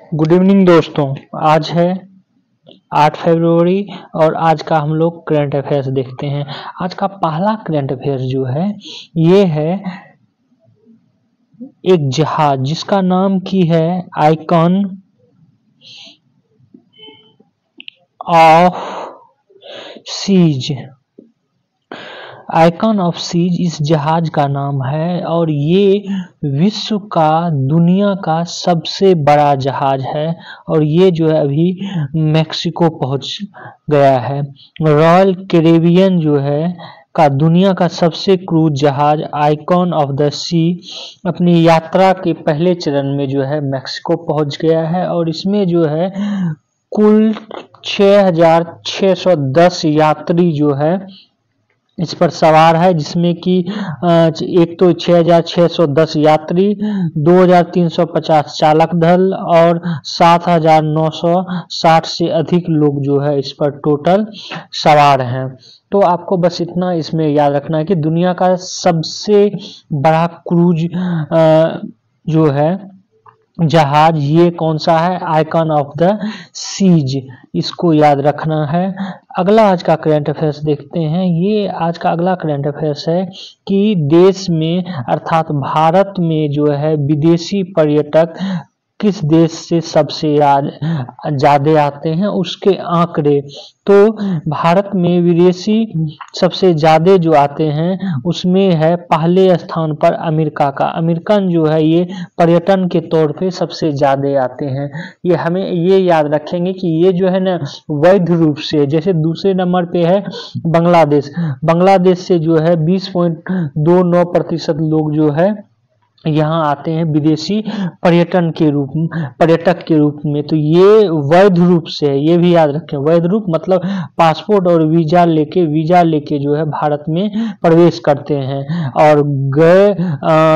Good evening दोस्तों। आज है 8 फरवरी और आज का हम लोग करंट अफेयर्स देखते हैं। आज का पहला करंट अफेयर्स जो है ये है एक जहाज जिसका नाम की है Icon of Seas. Icon of Seas इस जहाज का नाम है और ये विश्व का दुनिया का सबसे बड़ा जहाज है और ये जो है अभी मैक्सिको पहुंच गया है। रॉयल कैरेबियन जो है का दुनिया का सबसे क्रूज जहाज आइकॉन ऑफ द सी अपनी यात्रा के पहले चरण में जो है मैक्सिको पहुंच गया है और इसमें जो है कुल 6,610 यात्री जो है इस पर सवार है, जिसमें कि एक तो 6,610 यात्री, 2,350 चालक दल और 7,960 से अधिक लोग जो है इस पर टोटल सवार हैं। तो आपको बस इतना इसमें याद रखना है कि दुनिया का सबसे बड़ा क्रूज जो है जहाज ये कौन सा है, आइकॉन ऑफ द सीज, इसको याद रखना है। अगला आज का करंट अफेयर्स देखते हैं। ये आज का अगला करंट अफेयर्स है कि देश में अर्थात भारत में जो है विदेशी पर्यटक किस देश से सबसे ज्यादा आते हैं उसके आंकड़े। तो भारत में विदेशी सबसे ज्यादा जो आते हैं उसमें है पहले स्थान पर अमेरिका का। अमेरिकन जो है ये पर्यटन के तौर पे सबसे ज्यादा आते हैं। ये हमें ये याद रखेंगे कि ये जो है ना वैध रूप से, जैसे दूसरे नंबर पे है बांग्लादेश से जो है 20.29% लोग जो है यहाँ आते हैं विदेशी पर्यटक के रूप में। तो ये वैध रूप से है, ये भी याद रखें। वैध रूप मतलब पासपोर्ट और वीजा लेके जो है भारत में प्रवेश करते हैं और गए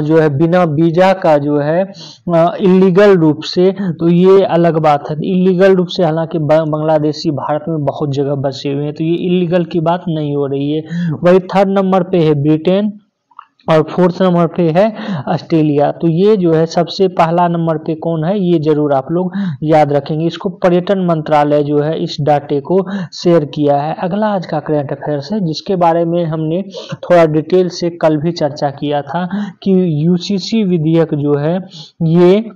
जो है बिना वीजा का जो है इलीगल रूप से, तो ये अलग बात है। इलीगल रूप से हालांकि बांग्लादेशी भारत में बहुत जगह बसे हुए हैं, तो ये इलीगल की बात नहीं हो रही है। वही थर्ड नंबर पे है ब्रिटेन और फोर्थ नंबर पे है ऑस्ट्रेलिया। तो ये जो है सबसे पहला नंबर पे कौन है ये जरूर आप लोग याद रखेंगे। इसको पर्यटन मंत्रालय जो है इस डाटे को शेयर किया है। अगला आज का करंट अफेयर्स है जिसके बारे में हमने थोड़ा डिटेल से कल भी चर्चा किया था कि यूसीसी विधेयक जो है ये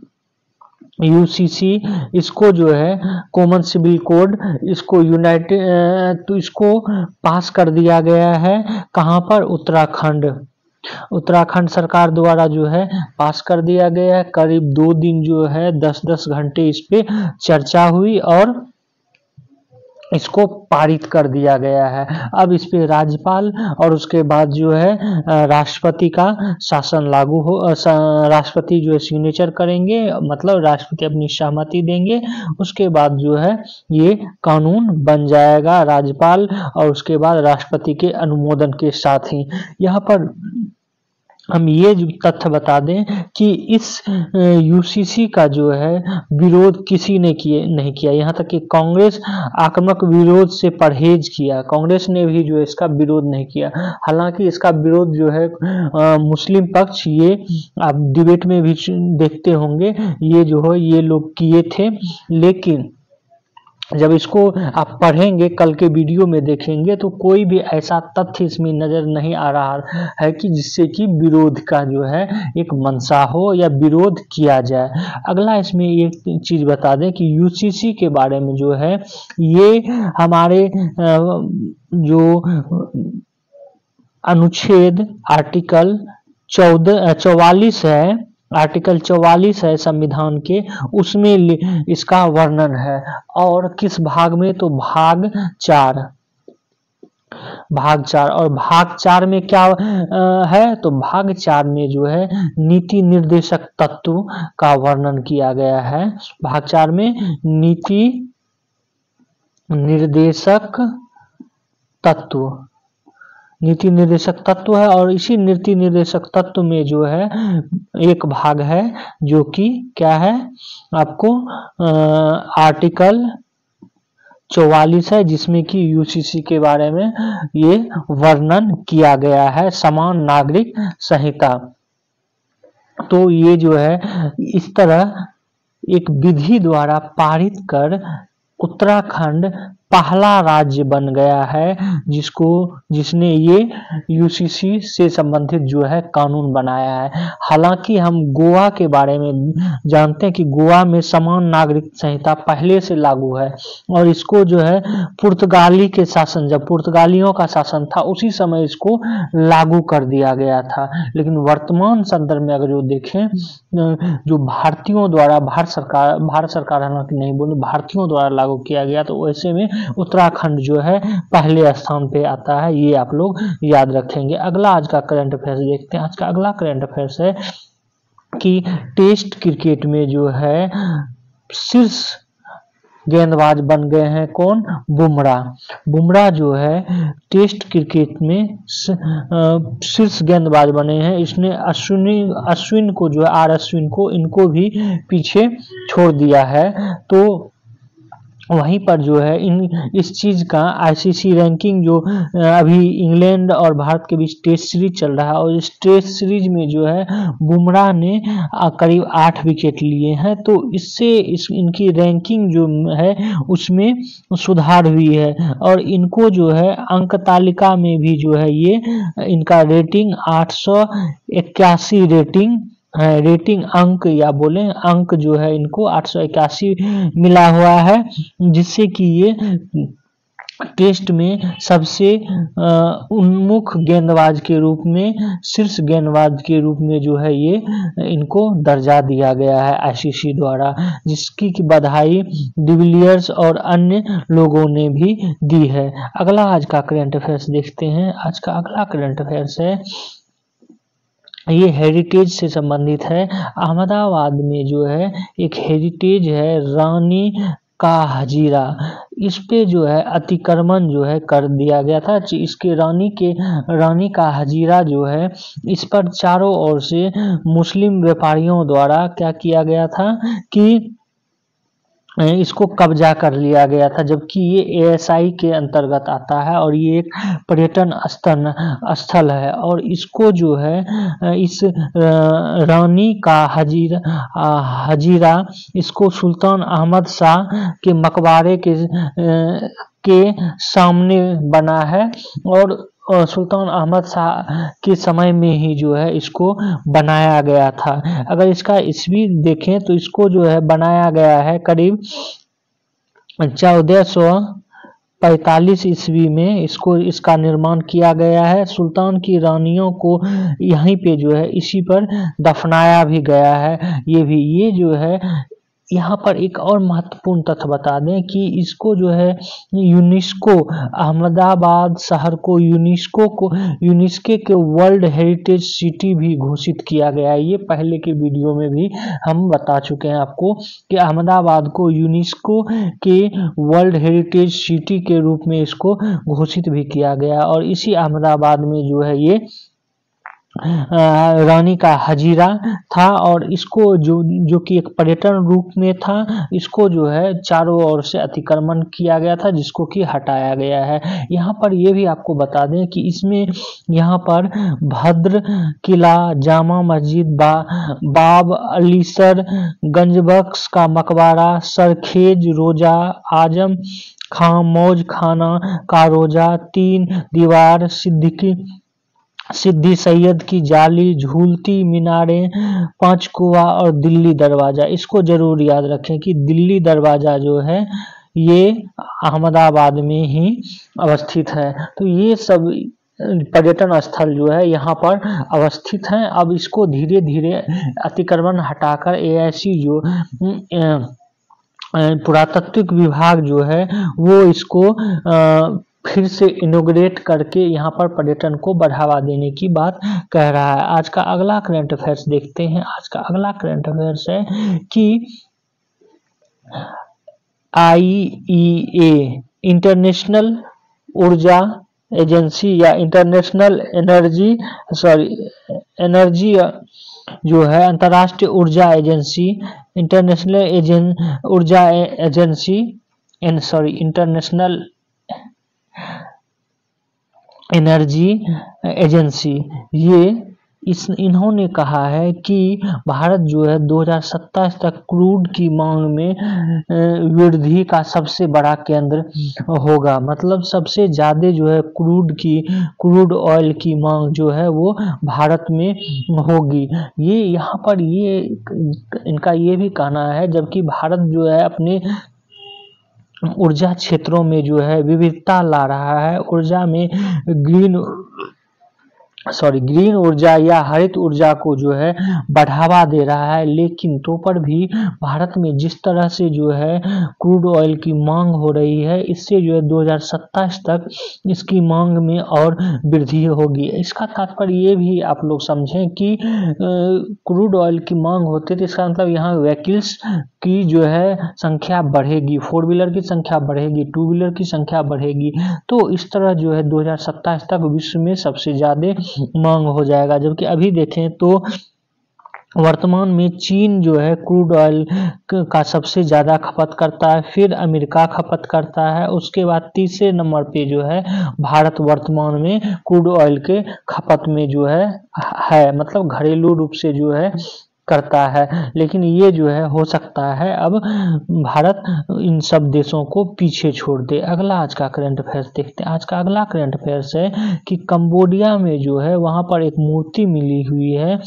यूसीसी इसको जो है कॉमन सिविल कोड इसको तो इसको पास कर दिया गया है। कहाँ पर, उत्तराखंड सरकार द्वारा जो है पास कर दिया गया है। करीब 2 दिन जो है 10-10 घंटे इस पे चर्चा हुई और इसको पारित कर दिया गया है। अब इस पे राज्यपाल और उसके बाद जो है राष्ट्रपति का शासन लागू हो, राष्ट्रपति जो है सिग्नेचर करेंगे, मतलब राष्ट्रपति अपनी सहमति देंगे। उसके बाद जो है ये कानून बन जाएगा राज्यपाल और उसके बाद राष्ट्रपति के अनुमोदन के साथ ही। यहाँ पर हम ये तथ्य बता दें कि इस यूसीसी का जो है विरोध किसी ने नहीं किया, यहाँ तक कि कांग्रेस आक्रामक विरोध से परहेज किया। कांग्रेस ने भी जो है इसका विरोध नहीं किया। हालांकि इसका विरोध जो है मुस्लिम पक्ष, ये आप डिबेट में भी देखते होंगे, ये जो है ये लोग किए थे। लेकिन जब इसको आप पढ़ेंगे, कल के वीडियो में देखेंगे, तो कोई भी ऐसा तथ्य इसमें नजर नहीं आ रहा है कि जिससे कि विरोध का जो है एक मंशा हो या विरोध किया जाए। अगला इसमें एक चीज बता दें कि यूसीसी के बारे में जो है ये हमारे जो अनुच्छेद आर्टिकल 44 है, आर्टिकल 44 है संविधान के, उसमें इसका वर्णन है। और किस भाग में, तो भाग 4 और भाग 4 में क्या है, तो भाग 4 में जो है नीति निर्देशक तत्व का वर्णन किया गया है। भाग 4 में नीति निर्देशक तत्व है और इसी नीति निर्देशक तत्व में जो है एक भाग है जो कि क्या है, आपको आर्टिकल 44 है, जिसमें कि यूसीसी के बारे में ये वर्णन किया गया है, समान नागरिक संहिता। तो ये जो है इस तरह एक विधि द्वारा पारित कर उत्तराखंड पहला राज्य बन गया है जिसने ये यूसीसी से संबंधित जो है कानून बनाया है। हालांकि हम गोवा के बारे में जानते हैं कि गोवा में समान नागरिक संहिता पहले से लागू है और इसको जो है पुर्तगाली के शासन, जब पुर्तगालियों का शासन था उसी समय इसको लागू कर दिया गया था। लेकिन वर्तमान संदर्भ में अगर जो देखें, जो भारतीयों द्वारा, भारत सरकार हालांकि नहीं बोले, भारतीयों द्वारा लागू किया गया, तो ऐसे में उत्तराखंड जो है पहले स्थान पे आता है, ये आप लोग याद रखेंगे। अगला आज का करंट अफेयर्स देखते हैं। आज का अगला करंट अफेयर्स है कि टेस्ट क्रिकेट में जो है शीर्ष गेंदबाज बन गए हैं कौन? बुमराह। बुमराह जो है टेस्ट क्रिकेट में शीर्ष गेंदबाज बने हैं। इसने अश्विन को जो है, आर अश्विन को, इनको भी पीछे छोड़ दिया है। तो वहीं पर जो है इस चीज का आईसीसी रैंकिंग जो अभी इंग्लैंड और भारत के बीच टेस्ट सीरीज चल रहा है और इस टेस्ट सीरीज में जो है बुमराह ने करीब 8 विकेट लिए हैं, तो इससे इनकी रैंकिंग जो है उसमें सुधार हुई है और इनको जो है अंक तालिका में भी जो है ये इनका रेटिंग 881 रेटिंग अंक या बोले अंक जो है इनको 881 मिला हुआ है, जिससे कि ये टेस्ट में सबसे उन्मुख गेंदबाज के रूप में, शीर्ष गेंदबाज के रूप में जो है ये इनको दर्जा दिया गया है आईसीसी द्वारा, जिसकी की बधाई डिविलियर्स और अन्य लोगों ने भी दी है। अगला आज का करंट अफेयर्स देखते हैं। आज का अगला करंट अफेयर्स है, ये हेरिटेज से संबंधित है। अहमदाबाद में जो है एक हेरिटेज है रानी का हजीरा, इस पे जो है अतिक्रमण जो है कर दिया गया था। इसके रानी का हजीरा जो है इस पर चारों ओर से मुस्लिम व्यापारियों द्वारा क्या किया गया था कि इसको कब्जा कर लिया गया था, जबकि ये एएसआई के अंतर्गत आता है और ये एक पर्यटन स्थल है और इसको जो है इस रानी का हजीरा इसको सुल्तान अहमद शाह के मकबरे के सामने बना है और सुल्तान अहमद शाह के समय में ही जो है इसको बनाया गया था। अगर इसका ईस्वी देखें तो इसको जो है बनाया गया है करीब 1445 ईस्वी में इसका निर्माण किया गया है। सुल्तान की रानियों को यहीं पे जो है इसी पर दफनाया भी गया है। ये जो है यहाँ पर एक और महत्वपूर्ण तथ्य बता दें कि इसको जो है यूनेस्को, अहमदाबाद शहर को यूनेस्को के वर्ल्ड हेरिटेज सिटी भी घोषित किया गया है। ये पहले के वीडियो में भी हम बता चुके हैं आपको कि अहमदाबाद को यूनेस्को के वर्ल्ड हेरिटेज सिटी के रूप में इसको घोषित भी किया गया और इसी अहमदाबाद में जो है ये रानी का हजीरा था और इसको जो कि एक पर्यटन रूप में था, इसको जो है चारों ओर से अतिक्रमण किया गया था जिसको कि हटाया गया है। यहाँ पर ये भी आपको बता दें कि इसमें यहाँ पर भद्र किला, जामा मस्जिद, बाब अलीसर, गंजबख्श का मकबरा, सरखेज रोजा, आजम खां मौज खाना का रोजा, 3 दीवार, सिद्दी सैयद की जाली, झूलती मीनारें, 5 कुआं और दिल्ली दरवाजा। इसको जरूर याद रखें कि दिल्ली दरवाजा जो है ये अहमदाबाद में ही अवस्थित है। तो ये सब पर्यटन स्थल जो है यहाँ पर अवस्थित हैं। अब इसको धीरे धीरे अतिक्रमण हटाकर एआईसी जो पुरातात्विक विभाग जो है वो इसको फिर से इनोग्रेट करके यहाँ पर पर्यटन को बढ़ावा देने की बात कह रहा है। आज का अगला करंट अफेयर्स देखते हैं। आज का अगला करंट अफेयर्स है कि आईईए इंटरनेशनल ऊर्जा एजेंसी या इंटरनेशनल एनर्जी जो है अंतर्राष्ट्रीय ऊर्जा एजेंसी, इंटरनेशनल एनर्जी एजेंसी, ये इन्होंने कहा है कि भारत जो है 2027 तक क्रूड की मांग में वृद्धि का सबसे बड़ा केंद्र होगा। मतलब सबसे ज्यादा जो है क्रूड ऑयल की मांग जो है वो भारत में होगी। ये यहाँ पर ये इनका ये भी कहना है, जबकि भारत जो है अपने ऊर्जा क्षेत्रों में जो है विविधता ला रहा है, ऊर्जा में ग्रीन ऊर्जा या हरित ऊर्जा को जो है बढ़ावा दे रहा है, लेकिन तो पर भी भारत में जिस तरह से जो है क्रूड ऑयल की मांग हो रही है, इससे जो है 2027 तक इसकी मांग में और वृद्धि होगी। इसका तात्पर्य ये भी आप लोग समझें कि क्रूड ऑयल की मांग होती है तो इसका मतलब यहाँ व्हीकल्स की जो है संख्या बढ़ेगी, 4 व्हीलर की संख्या बढ़ेगी, 2 व्हीलर की संख्या बढ़ेगी। तो इस तरह जो है 2027 तक विश्व में सबसे ज्यादा मांग हो जाएगा। जबकि अभी देखें तो वर्तमान में चीन जो है क्रूड ऑयल का सबसे ज्यादा खपत करता है, फिर अमेरिका खपत करता है, उसके बाद तीसरे नंबर पे जो है भारत वर्तमान में क्रूड ऑयल के खपत में जो है मतलब घरेलू रूप से जो है करता है। लेकिन ये जो है हो सकता है अब भारत इन सब देशों को पीछे छोड़ दे। अगला आज का करंट अफेयर्स देखते हैं। आज का अगला करंट अफेयर्स है कि कंबोडिया में जो है वहां पर एक मूर्ति मिली हुई है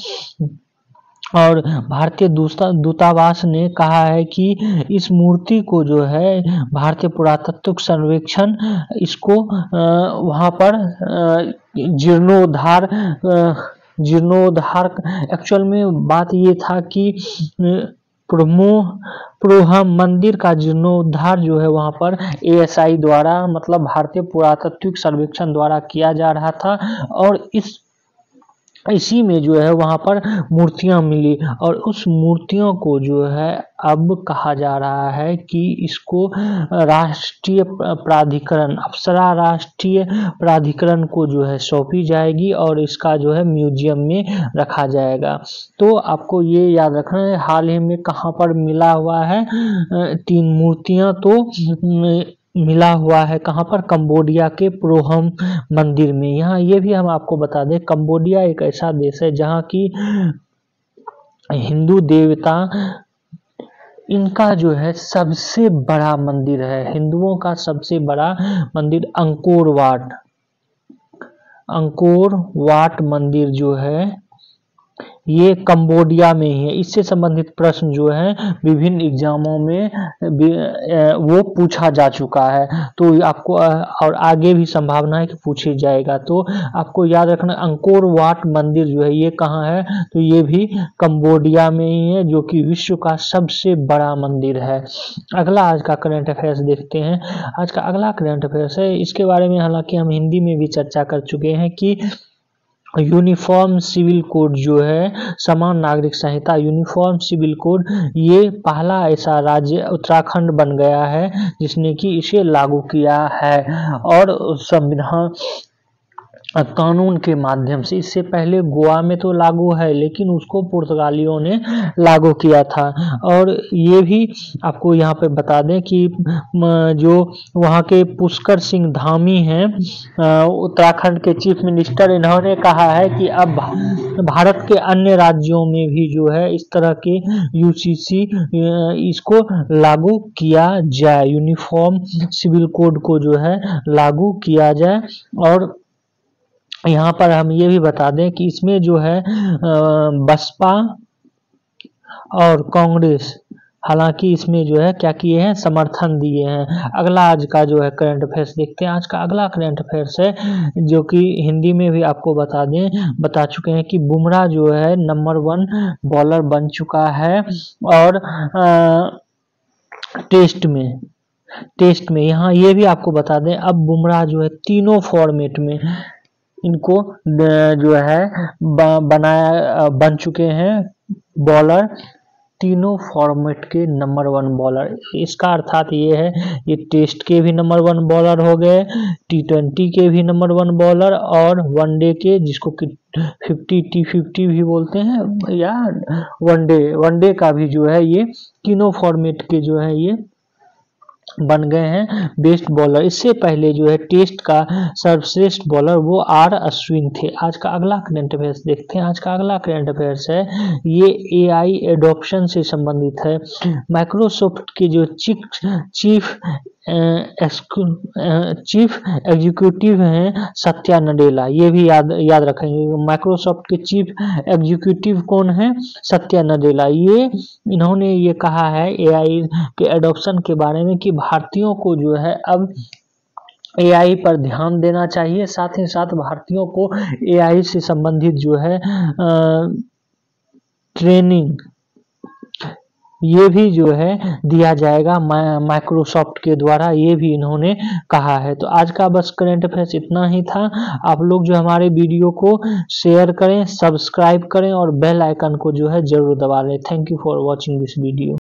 और भारतीय दूतावास ने कहा है कि इस मूर्ति को जो है भारतीय पुरातत्व सर्वेक्षण इसको वहां पर जीर्णोद्धार एक्चुअल में बात ये था कि प्रोहम मंदिर का जीर्णोद्धार जो है वहां पर ASI द्वारा मतलब भारतीय पुरातत्विक सर्वेक्षण द्वारा किया जा रहा था और इसी में जो है वहां पर मूर्तियां मिली और उस मूर्तियों को जो है अब कहा जा रहा है कि इसको राष्ट्रीय प्राधिकरण अप्सरा राष्ट्रीय प्राधिकरण को जो है सौंपी जाएगी और इसका जो है म्यूजियम में रखा जाएगा। तो आपको ये याद रखना है हाल ही में कहाँ पर मिला हुआ है 3 मूर्तियां, तो मिला हुआ है कहाँ पर, कंबोडिया के प्रोहम मंदिर में। यहाँ ये भी हम आपको बता दें कंबोडिया एक ऐसा देश है जहाँ की हिंदू देवता इनका जो है सबसे बड़ा मंदिर है, हिंदुओं का सबसे बड़ा मंदिर अंकोर वाट मंदिर जो है ये कंबोडिया में ही है। इससे संबंधित प्रश्न जो है विभिन्न एग्जामों में वो पूछा जा चुका है, तो आपको और आगे भी संभावना है कि पूछे जाएगा। तो आपको याद रखना अंकोर वाट मंदिर जो है ये कहाँ है, तो ये भी कंबोडिया में ही है जो कि विश्व का सबसे बड़ा मंदिर है। अगला आज का करंट अफेयर्स देखते हैं। आज का अगला करंट अफेयर्स है, इसके बारे में हालांकि हम हिंदी में भी चर्चा कर चुके हैं कि यूनिफॉर्म सिविल कोड जो है समान नागरिक संहिता यूनिफॉर्म सिविल कोड ये पहला ऐसा राज्य उत्तराखंड बन गया है जिसने कि इसे लागू किया है और संविधान कानून के माध्यम से। इससे पहले गोवा में तो लागू है लेकिन उसको पुर्तगालियों ने लागू किया था। और ये भी आपको यहाँ पे बता दें कि जो वहाँ के पुष्कर सिंह धामी हैं उत्तराखंड के चीफ मिनिस्टर, इन्होंने कहा है कि अब भारत के अन्य राज्यों में भी जो है इस तरह के UCC इसको लागू किया जाए, यूनिफॉर्म सिविल कोड को जो है लागू किया जाए। और यहाँ पर हम ये भी बता दें कि इसमें जो है बसपा और कांग्रेस हालांकि इसमें जो है क्या किए हैं, समर्थन दिए हैं। अगला आज का जो है करंट अफेयर्स देखते हैं। आज का अगला करंट अफेयर्स है जो कि हिंदी में भी आपको बता चुके हैं कि बुमराह जो है नंबर 1 बॉलर बन चुका है और टेस्ट में यहाँ ये भी आपको बता दें अब बुमराह जो है तीनों फॉर्मेट में इनको जो है बन चुके हैं बॉलर, तीनों फॉर्मेट के नंबर 1 बॉलर। इसका अर्थात ये है ये टेस्ट के भी नंबर 1 बॉलर हो गए, T20 के भी नंबर 1 बॉलर और वनडे के जिसको कि 50 भी बोलते हैं या वनडे का भी जो है ये तीनों फॉर्मेट के जो है ये बन गए हैं बेस्ट बॉलर। इससे पहले जो है टेस्ट का सर्वश्रेष्ठ बॉलर वो आर अश्विन थे। आज का अगला करंट अफेयर्स देखते हैं। आज का अगला करंट अफेयर्स है, ये एआई एडॉप्शन से संबंधित है। माइक्रोसॉफ्ट के जो चीफ एग्जीक्यूटिव हैं सत्या नडेला, ये भी याद रखेंगे। माइक्रोसॉफ्ट के चीफ एग्जीक्यूटिव कौन है? सत्या नडेला। इन्होंने ये कहा है एआई के एडॉप्शन के बारे में कि भारतीयों को जो है अब एआई पर ध्यान देना चाहिए, साथ ही साथ भारतीयों को एआई से संबंधित जो है ट्रेनिंग ये भी जो है दिया जाएगा माइक्रोसॉफ्ट के द्वारा, ये भी इन्होंने कहा है। तो आज का बस करंट अफेयर्स इतना ही था। आप लोग जो हमारे वीडियो को शेयर करें, सब्सक्राइब करें और बेल आइकन को जो है जरूर दबा लें। Thank you for watching this video.